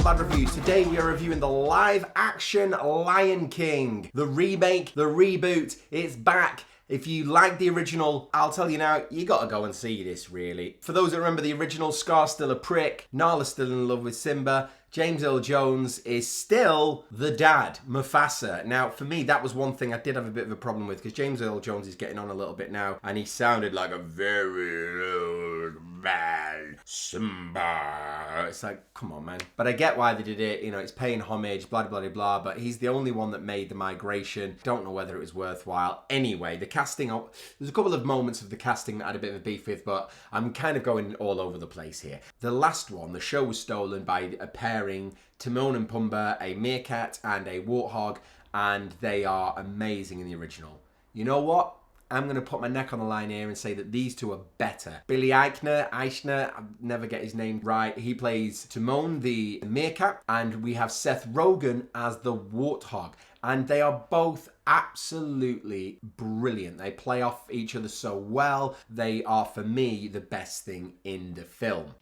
Lad Review. Today we are reviewing the live-action Lion King. The remake, the reboot, it's back. If you like the original, I'll tell you now, you gotta go and see this, really. For those that remember the original, Scar's still a prick, Nala's still in love with Simba, James Earl Jones is still the dad, Mufasa. Now, for me, that was one thing I did have a bit of a problem with, because James Earl Jones is getting on a little bit now, and he sounded like a very old man, Simba. It's like, come on, man. But I get why they did it, you know, it's paying homage, blah, blah, blah, blah, but he's the only one that made the migration. Don't know whether it was worthwhile. Anyway, the casting, there's a couple of moments of the casting that I had a bit of a beef with, but I'm kind of going all over the place here. The last one, the show was stolen by a pairing Timon and Pumba, a meerkat and a warthog, and they are amazing in the original. You know what? I'm going to put my neck on the line here and say that these two are better. Billy Eichner, I never get his name right. He plays Timon, the meerkat, and we have Seth Rogan as the warthog. And they are both absolutely brilliant. They play off each other so well. They are, for me, the best thing in the film.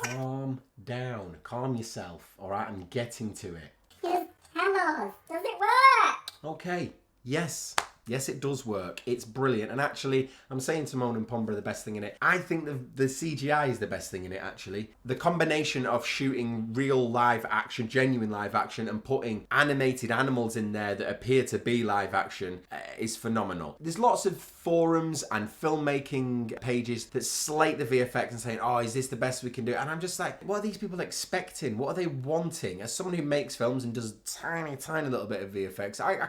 Calm down. Calm yourself, all right? I'm getting to it. Just tell us. Does it work? Okay. Yes, it does work. It's brilliant. And actually, I'm saying Timon and Pumba are the best thing in it. I think the CGI is the best thing in it, actually. The combination of shooting real live action, genuine live action, and putting animated animals in there that appear to be live action is phenomenal. There's lots of forums and filmmaking pages that slate the VFX and saying, oh, is this the best we can do? And I'm just like, what are these people expecting? What are they wanting? As someone who makes films and does tiny little bit of VFX, I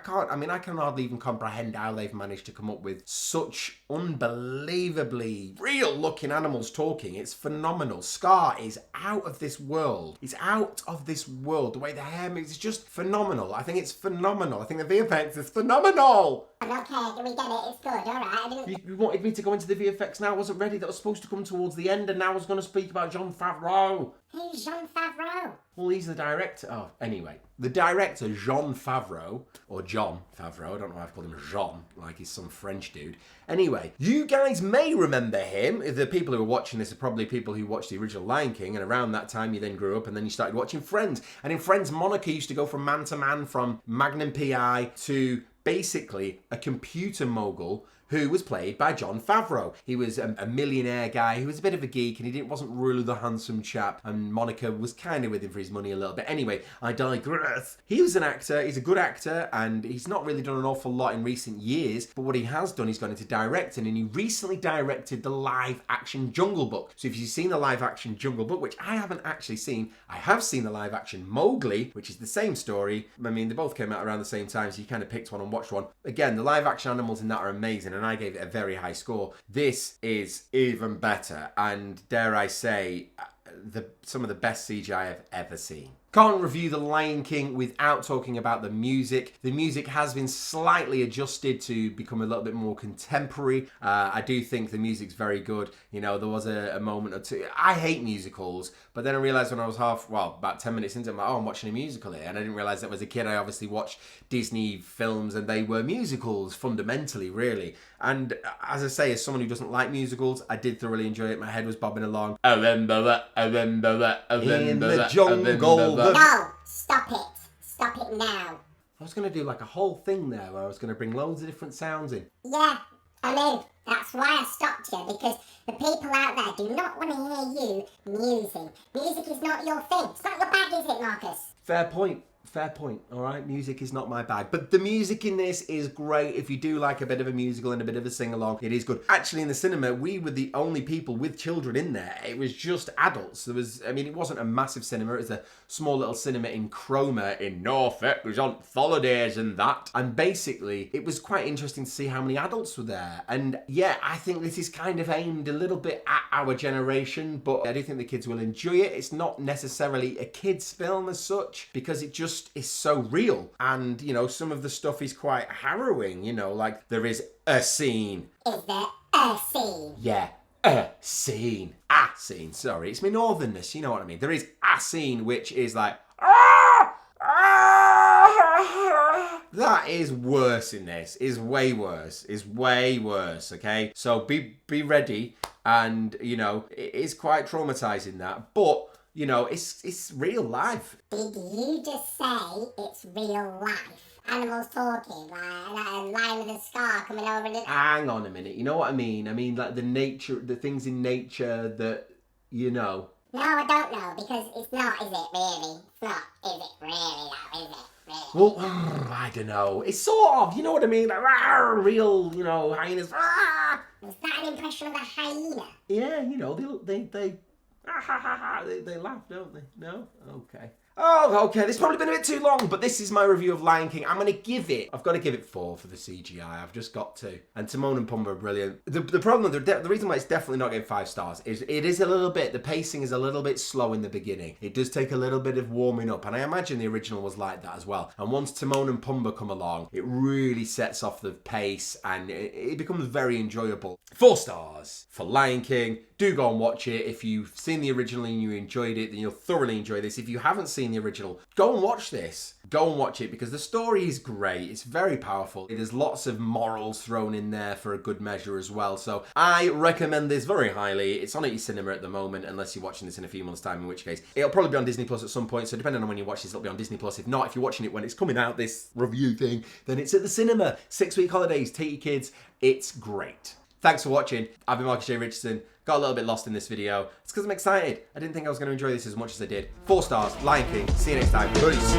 can hardly even comprehend how they've managed to come up with such unbelievably real looking animals talking. It's phenomenal. Scar is out of this world. He's out of this world. The way the hair moves is just phenomenal. I think it's phenomenal. I think the VFX is phenomenal. Okay, we get it. It's good. All right. You wanted me to go into the VFX now. I wasn't ready. That was supposed to come towards the end, and now I was going to speak about Jon Favreau. Who's Jon Favreau? Well, he's the director. Oh, anyway. The director, Jon Favreau, or Jon Favreau, I don't know why I've called him Jean, like he's some French dude. Anyway, you guys may remember him. The people who are watching this are probably people who watched the original Lion King, and around that time you then grew up and then you started watching Friends. And in Friends, Monica used to go from man to man, from Magnum PI to basically a computer mogul who was played by Jon Favreau. He was a millionaire guy who was a bit of a geek, and he wasn't really the handsome chap, and Monica was kind of with him for his money a little bit. Anyway, I digress. He was an actor, he's a good actor, and he's not really done an awful lot in recent years, but what he has done, he's gone into directing, and he recently directed the live-action Jungle Book. So if you've seen the live-action Jungle Book, which I haven't actually seen, I have seen the live-action Mowgli, which is the same story. I mean, they both came out around the same time, so you kind of picked one and watched one. Again, the live-action animals in that are amazing, and I gave it a very high score. This is even better, and dare I say, some of the best CGI I've ever seen. Can't review The Lion King without talking about the music. The music has been slightly adjusted to become a little bit more contemporary. I do think the music's very good. You know, there was a moment or two. I hate musicals, but then I realised when I was about 10 minutes into it, I'm like, oh, I'm watching a musical here. And I didn't realise that as a kid, I obviously watched Disney films and they were musicals fundamentally, really. And as I say, as someone who doesn't like musicals, I did thoroughly enjoy it. My head was bobbing along. In the jungle. No, stop it. Stop it now. I was going to do like a whole thing there where I was going to bring loads of different sounds in. Yeah, I know. That's why I stopped you, because the people out there do not want to hear you musing. Music is not your thing. It's not your bag, is it, Marcus? Fair point, all right? Music is not my bag. But the music in this is great. If you do like a bit of a musical and a bit of a sing-along, it is good. Actually, in the cinema, we were the only people with children in there. It was just adults. It wasn't a massive cinema. It was a small little cinema in Cromer in Norfolk. It was on holidays and that. And basically, it was quite interesting to see how many adults were there. And yeah, I think this is kind of aimed a little bit at our generation, but I do think the kids will enjoy it. It's not necessarily a kids' film as such, because it just is so real, and you know, some of the stuff is quite harrowing, you know, like there is a scene. Is there a scene? Yeah, a scene. A scene, sorry, it's my northernness, you know what I mean. There is a scene which is like, that is worse in this, is way worse, okay? So be ready, and you know, it is quite traumatizing that, but You know, it's real life. Did you just say it's real life? Animals talking, like a lion with a scar coming over the... Hang on a minute, you know what I mean? I mean, like the things in nature that, you know. No, I don't know, because it's not, is it really? It's not, is it really though, is it? Really? Well, I don't know. It's sort of, you know what I mean? Like, real, you know, hyenas. Was that an impression of a hyena? Yeah, you know, they laugh, don't they? No? Okay. Oh, okay, this probably been a bit too long, but this is my review of Lion King. I've got to give it 4 for the CGI. I've just got to. And Timon and Pumba are brilliant. The problem, the reason why it's definitely not getting 5 stars is it is a little bit, the pacing is a little bit slow in the beginning. It does take a little bit of warming up, and I imagine the original was like that as well. And once Timon and Pumba come along, it really sets off the pace, and it becomes very enjoyable. 4 stars for Lion King. Do go and watch it. If you've seen the original and you enjoyed it, then you'll thoroughly enjoy this. If you haven't seen the original, go and watch this. Go and watch it because the story is great. It's very powerful. There's lots of morals thrown in there for a good measure as well. So I recommend this very highly. It's on at your cinema at the moment, unless you're watching this in a few months' time, in which case it'll probably be on Disney Plus at some point. So depending on when you watch this, it'll be on Disney Plus. If not, if you're watching it when it's coming out, this review thing, then it's at the cinema. 6-week holidays. Take your kids. It's great. Thanks for watching. I've been Marcus J. Richardson. Got a little bit lost in this video. It's because I'm excited. I didn't think I was going to enjoy this as much as I did. 4 stars. Lion King. See you next time. Peace.